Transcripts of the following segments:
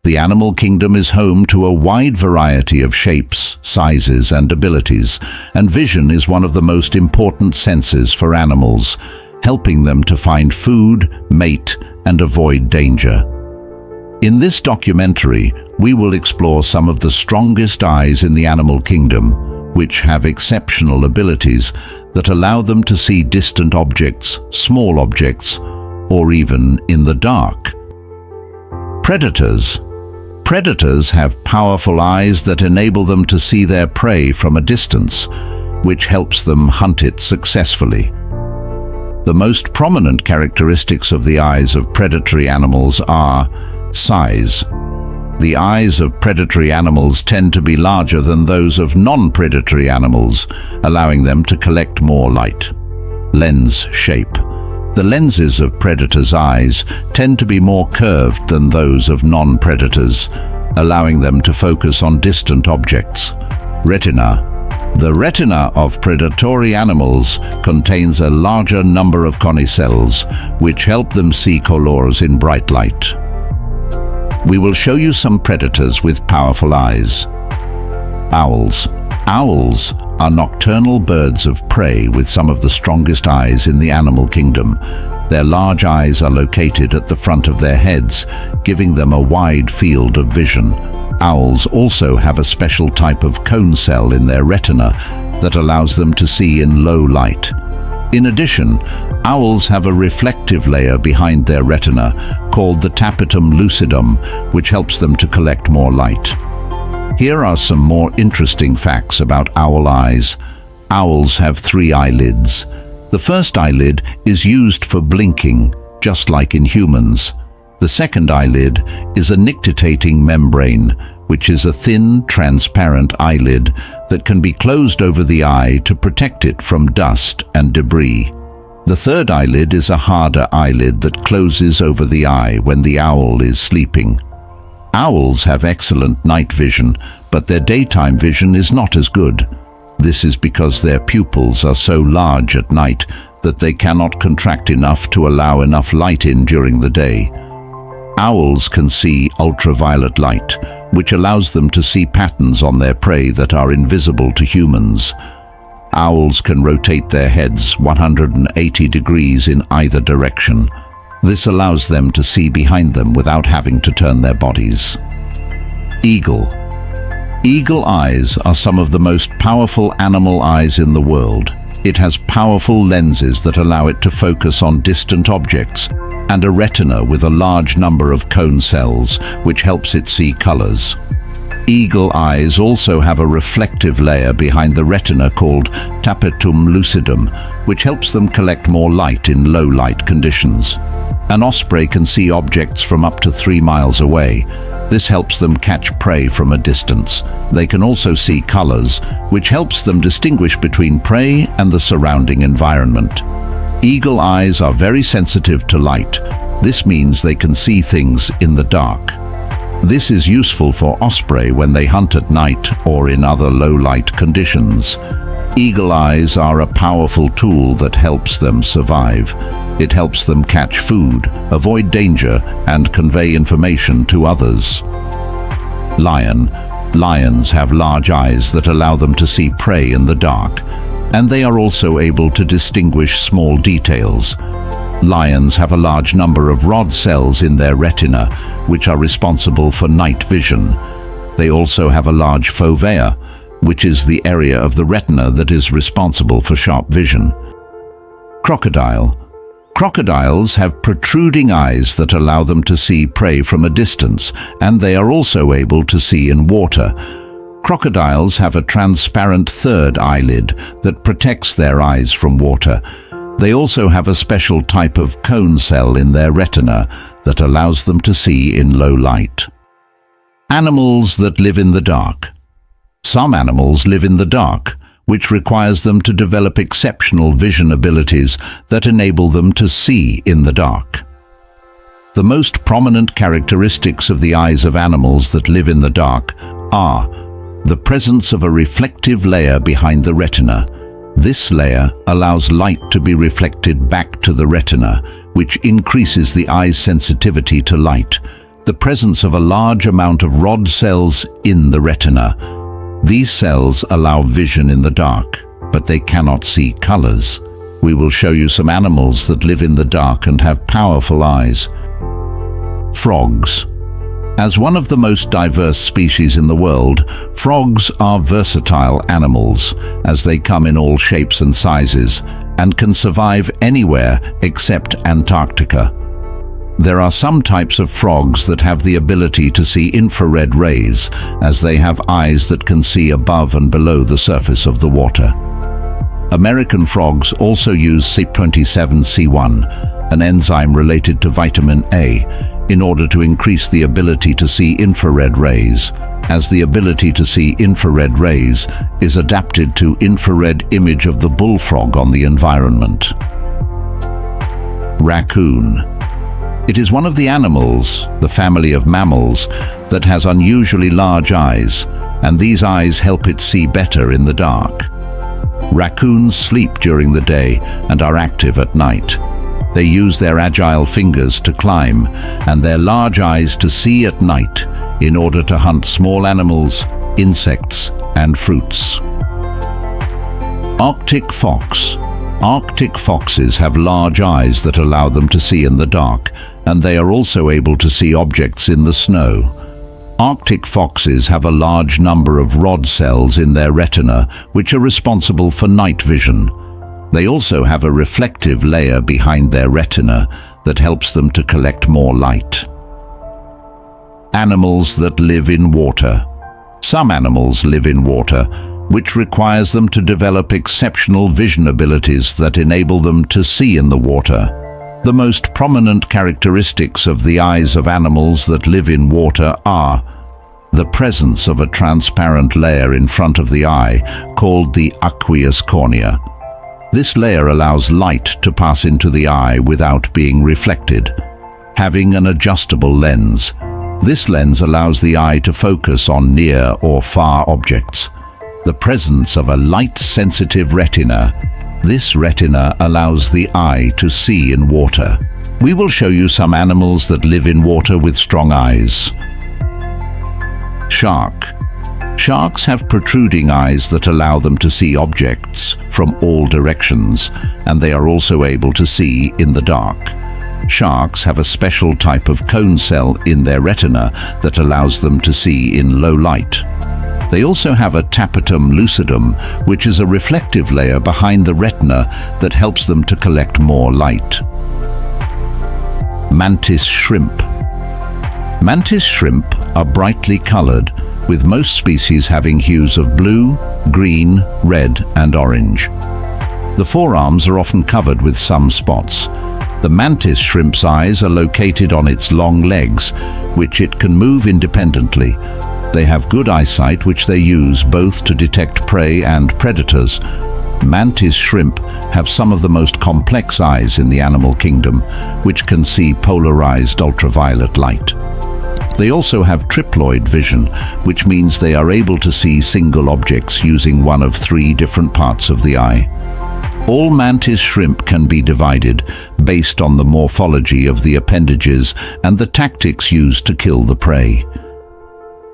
The animal kingdom is home to a wide variety of shapes, sizes, and abilities, and vision is one of the most important senses for animals, helping them to find food, mate, and avoid danger. In this documentary, we will explore some of the strongest eyes in the animal kingdom, which have exceptional abilities that allow them to see distant objects, small objects, or even in the dark. Predators. Predators have powerful eyes that enable them to see their prey from a distance, which helps them hunt it successfully. The most prominent characteristics of the eyes of predatory animals are size. The eyes of predatory animals tend to be larger than those of non-predatory animals, allowing them to collect more light. Lens shape. The lenses of predators' eyes tend to be more curved than those of non-predators, allowing them to focus on distant objects. Retina. The retina of predatory animals contains a larger number of concells, which help them see colors in bright light. We will show you some predators with powerful eyes. Owls. Owls are nocturnal birds of prey with some of the strongest eyes in the animal kingdom. Their large eyes are located at the front of their heads, giving them a wide field of vision. Owls also have a special type of cone cell in their retina that allows them to see in low light. In addition, owls have a reflective layer behind their retina called the tapetum lucidum, which helps them to collect more light. Here are some more interesting facts about owl eyes. Owls have 3 eyelids. The first eyelid is used for blinking, just like in humans. The second eyelid is a nictitating membrane, which is a thin, transparent eyelid that can be closed over the eye to protect it from dust and debris. The third eyelid is a harder eyelid that closes over the eye when the owl is sleeping. Owls have excellent night vision, but their daytime vision is not as good. This is because their pupils are so large at night that they cannot contract enough to allow enough light in during the day. Owls can see ultraviolet light, which allows them to see patterns on their prey that are invisible to humans. Owls can rotate their heads 180 degrees in either direction. This allows them to see behind them without having to turn their bodies. Eagle. Eagle eyes are some of the most powerful animal eyes in the world. It has powerful lenses that allow it to focus on distant objects and a retina with a large number of cone cells, which helps it see colors. Eagle eyes also have a reflective layer behind the retina called tapetum lucidum, which helps them collect more light in low light conditions. An osprey can see objects from up to 3 miles away. This helps them catch prey from a distance. They can also see colors, which helps them distinguish between prey and the surrounding environment. Eagle eyes are very sensitive to light. This means they can see things in the dark. This is useful for osprey when they hunt at night or in other low-light conditions. Eagle eyes are a powerful tool that helps them survive. It helps them catch food, avoid danger, and convey information to others. Lion. Lions have large eyes that allow them to see prey in the dark, and they are also able to distinguish small details. Lions have a large number of rod cells in their retina, which are responsible for night vision. They also have a large fovea, which is the area of the retina that is responsible for sharp vision. Crocodile. Crocodiles have protruding eyes that allow them to see prey from a distance, and they are also able to see in water. Crocodiles have a transparent third eyelid that protects their eyes from water. They also have a special type of cone cell in their retina that allows them to see in low light. Animals that live in the dark. Some animals live in the dark, which requires them to develop exceptional vision abilities that enable them to see in the dark. The most prominent characteristics of the eyes of animals that live in the dark are the presence of a reflective layer behind the retina. This layer allows light to be reflected back to the retina, which increases the eye's sensitivity to light. the presence of a large amount of rod cells in the retina. These cells allow vision in the dark, but they cannot see colors. We will show you some animals that live in the dark and have powerful eyes. Frogs. As one of the most diverse species in the world, frogs are versatile animals, as they come in all shapes and sizes, and can survive anywhere except Antarctica. There are some types of frogs that have the ability to see infrared rays, as they have eyes that can see above and below the surface of the water. American frogs also use CYP27C1, an enzyme related to vitamin A, in order to increase the ability to see infrared rays, as the ability to see infrared rays is adapted to infrared image of the bullfrog on the environment. Raccoon. It is one of the animals, the family of mammals, that has unusually large eyes, and these eyes help it see better in the dark. Raccoons sleep during the day and are active at night. They use their agile fingers to climb and their large eyes to see at night in order to hunt small animals, insects, and fruits. Arctic fox. Arctic foxes have large eyes that allow them to see in the dark, and they are also able to see objects in the snow. Arctic foxes have a large number of rod cells in their retina, which are responsible for night vision. They also have a reflective layer behind their retina that helps them to collect more light. Animals that live in water. Some animals live in water, which requires them to develop exceptional vision abilities that enable them to see in the water. The most prominent characteristics of the eyes of animals that live in water are the presence of a transparent layer in front of the eye called the aqueous cornea. This layer allows light to pass into the eye without being reflected. Having an adjustable lens. This lens allows the eye to focus on near or far objects. The presence of a light-sensitive retina. This retina allows the eye to see in water. We will show you some animals that live in water with strong eyes. Shark. Sharks have protruding eyes that allow them to see objects from all directions, and they are also able to see in the dark. Sharks have a special type of cone cell in their retina that allows them to see in low light. They also have a tapetum lucidum, which is a reflective layer behind the retina that helps them to collect more light. Mantis shrimp. Mantis shrimp are brightly colored, with most species having hues of blue, green, red, and orange. The forearms are often covered with some spots. The mantis shrimp's eyes are located on its long legs, which it can move independently. They have good eyesight, which they use both to detect prey and predators. Mantis shrimp have some of the most complex eyes in the animal kingdom, which can see polarized ultraviolet light. They also have triploid vision, which means they are able to see single objects using one of 3 different parts of the eye. All mantis shrimp can be divided based on the morphology of the appendages and the tactics used to kill the prey.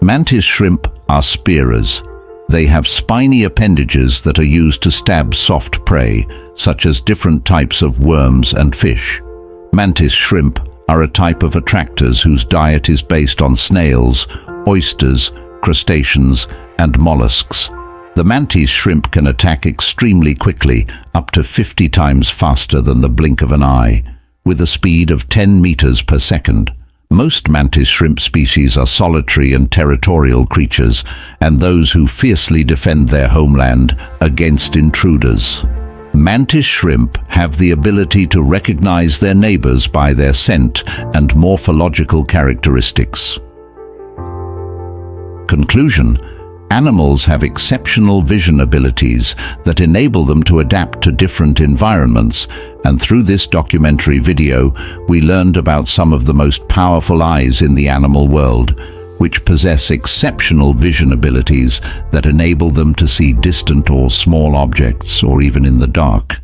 Mantis shrimp are spearers. They have spiny appendages that are used to stab soft prey, such as different types of worms and fish. Mantis shrimp are a type of attractors whose diet is based on snails, oysters, crustaceans, and mollusks. The mantis shrimp can attack extremely quickly, up to 50 times faster than the blink of an eye, with a speed of 10 meters per second. Most mantis shrimp species are solitary and territorial creatures, and those who fiercely defend their homeland against intruders. Mantis shrimp have the ability to recognize their neighbors by their scent and morphological characteristics. Conclusion: animals have exceptional vision abilities that enable them to adapt to different environments, and through this documentary video, we learned about some of the most powerful eyes in the animal world, which possess exceptional vision abilities that enable them to see distant or small objects, or even in the dark.